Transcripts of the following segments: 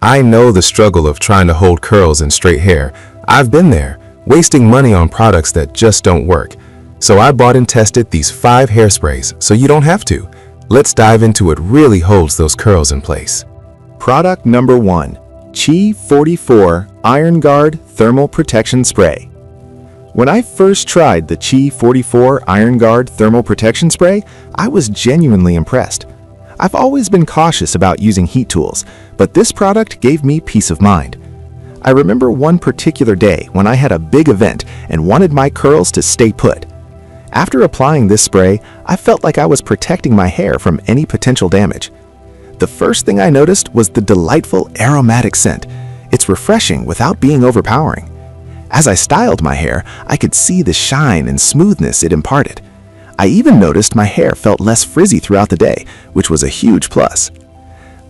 I know the struggle of trying to hold curls in straight hair. I've been there, wasting money on products that just don't work. So I bought and tested these 5 hairsprays so you don't have to. Let's dive into what really holds those curls in place. Product number 1. Chi 44 Iron Guard Thermal Protection Spray. When I first tried the Chi 44 Iron Guard Thermal Protection Spray, I was genuinely impressed. I've always been cautious about using heat tools, but this product gave me peace of mind. I remember one particular day when I had a big event and wanted my curls to stay put. After applying this spray, I felt like I was protecting my hair from any potential damage. The first thing I noticed was the delightful aromatic scent. It's refreshing without being overpowering. As I styled my hair, I could see the shine and smoothness it imparted. I even noticed my hair felt less frizzy throughout the day, which was a huge plus.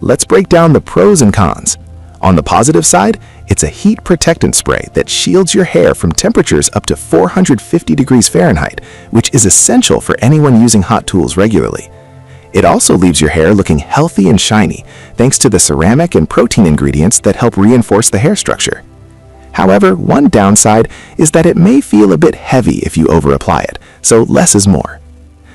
Let's break down the pros and cons. On the positive side, it's a heat protectant spray that shields your hair from temperatures up to 450 degrees Fahrenheit, which is essential for anyone using hot tools regularly. It also leaves your hair looking healthy and shiny, thanks to the ceramic and protein ingredients that help reinforce the hair structure. However, one downside is that it may feel a bit heavy if you over-apply it, so less is more.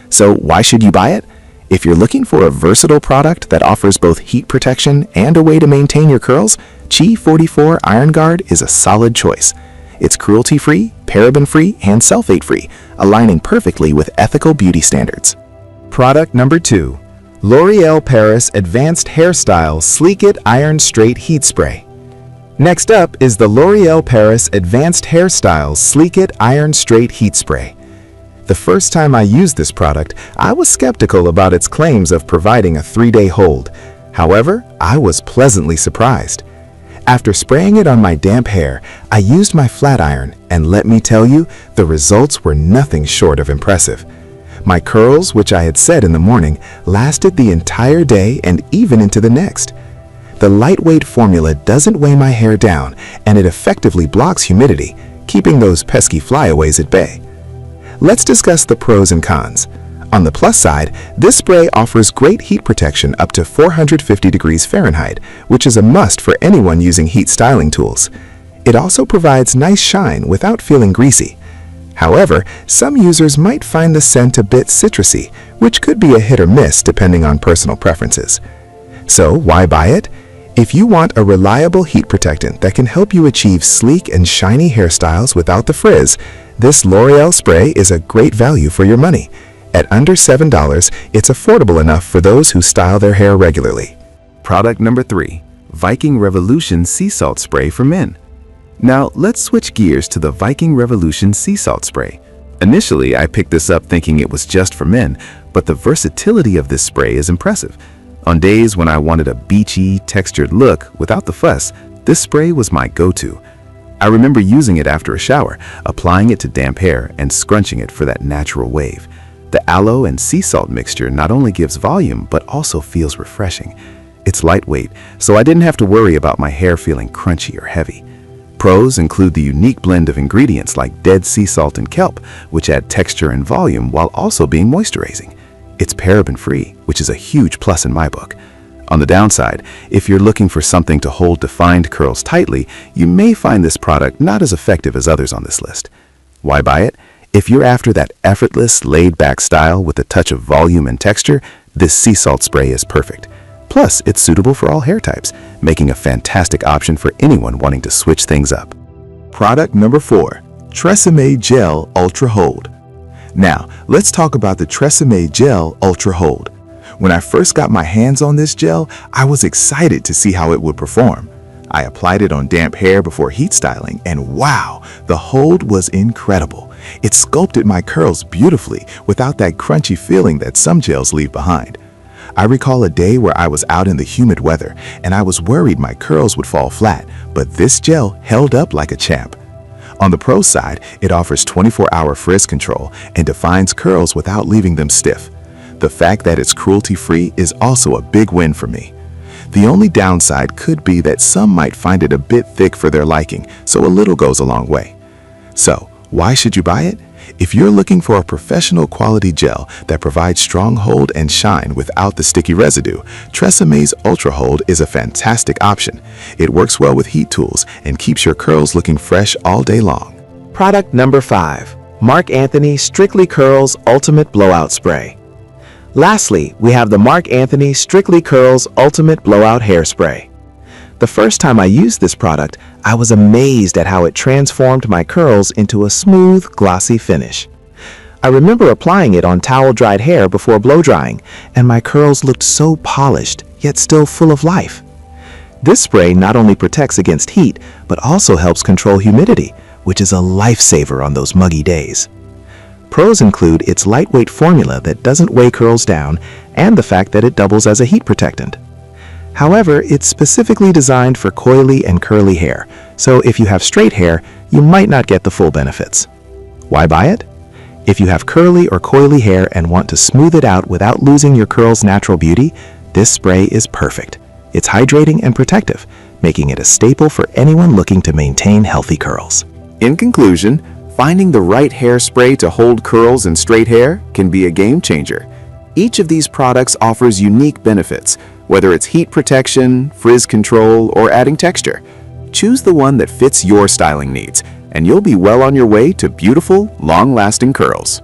So why should you buy it? If you're looking for a versatile product that offers both heat protection and a way to maintain your curls, Chi 44 Iron Guard is a solid choice. It's cruelty-free, paraben-free, and sulfate-free, aligning perfectly with ethical beauty standards. Product number 2. L'Oréal Paris Advanced Hairstyle Sleek It Iron Straight Heat Spray. Next up is the L'Oréal Paris Advanced Hairstyle Sleek It Iron Straight Heat Spray. The first time I used this product, I was skeptical about its claims of providing a 3-day hold. However, I was pleasantly surprised. After spraying it on my damp hair, I used my flat iron, and let me tell you, the results were nothing short of impressive. My curls, which I had set in the morning, lasted the entire day and even into the next. The lightweight formula doesn't weigh my hair down, and it effectively blocks humidity, keeping those pesky flyaways at bay. Let's discuss the pros and cons. On the plus side, this spray offers great heat protection up to 450 degrees Fahrenheit, which is a must for anyone using heat styling tools. It also provides nice shine without feeling greasy. However, some users might find the scent a bit citrusy, which could be a hit or miss depending on personal preferences. So why buy it? If you want a reliable heat protectant that can help you achieve sleek and shiny hairstyles without the frizz, this L'Oréal spray is a great value for your money. At under $7, it's affordable enough for those who style their hair regularly. Product number 3. Viking Revolution Sea Salt Spray for Men. Now, let's switch gears to the Viking Revolution Sea Salt Spray. Initially, I picked this up thinking it was just for men, but the versatility of this spray is impressive. On days when I wanted a beachy, textured look without the fuss, this spray was my go-to. I remember using it after a shower, applying it to damp hair and scrunching it for that natural wave. The aloe and sea salt mixture not only gives volume, but also feels refreshing. It's lightweight, so I didn't have to worry about my hair feeling crunchy or heavy. Pros include the unique blend of ingredients like dead sea salt and kelp, which add texture and volume while also being moisturizing. It's paraben-free, which is a huge plus in my book. On the downside, if you're looking for something to hold defined curls tightly, you may find this product not as effective as others on this list. Why buy it? If you're after that effortless, laid-back style with a touch of volume and texture, this sea salt spray is perfect. Plus, it's suitable for all hair types, making a fantastic option for anyone wanting to switch things up. Product number 4. Tresemme Gel Ultra Hold. Now, let's talk about the Tresemme Gel Ultra Hold. When I first got my hands on this gel, I was excited to see how it would perform. I applied it on damp hair before heat styling, and wow, the hold was incredible. It sculpted my curls beautifully without that crunchy feeling that some gels leave behind. I recall a day where I was out in the humid weather, and I was worried my curls would fall flat, but this gel held up like a champ. On the pro side, it offers 24-hour frizz control and defines curls without leaving them stiff. The fact that it's cruelty-free is also a big win for me. The only downside could be that some might find it a bit thick for their liking, so a little goes a long way. So, why should you buy it? If you're looking for a professional quality gel that provides strong hold and shine without the sticky residue, Tresemé's Ultra Hold is a fantastic option. It works well with heat tools and keeps your curls looking fresh all day long. Product number 5. Marc Anthony Strictly Curls Ultimate Blowout Spray. Lastly, we have the Marc Anthony Strictly Curls Ultimate Blowout Hairspray. The first time I used this product, I was amazed at how it transformed my curls into a smooth, glossy finish. I remember applying it on towel-dried hair before blow-drying, and my curls looked so polished, yet still full of life. This spray not only protects against heat, but also helps control humidity, which is a lifesaver on those muggy days. Pros include its lightweight formula that doesn't weigh curls down and the fact that it doubles as a heat protectant. However, it's specifically designed for coily and curly hair, so if you have straight hair, you might not get the full benefits. Why buy it? If you have curly or coily hair and want to smooth it out without losing your curls' natural beauty, this spray is perfect. It's hydrating and protective, making it a staple for anyone looking to maintain healthy curls. In conclusion, finding the right hairspray to hold curls and straight hair can be a game changer. Each of these products offers unique benefits, whether it's heat protection, frizz control, or adding texture. Choose the one that fits your styling needs, and you'll be well on your way to beautiful, long-lasting curls.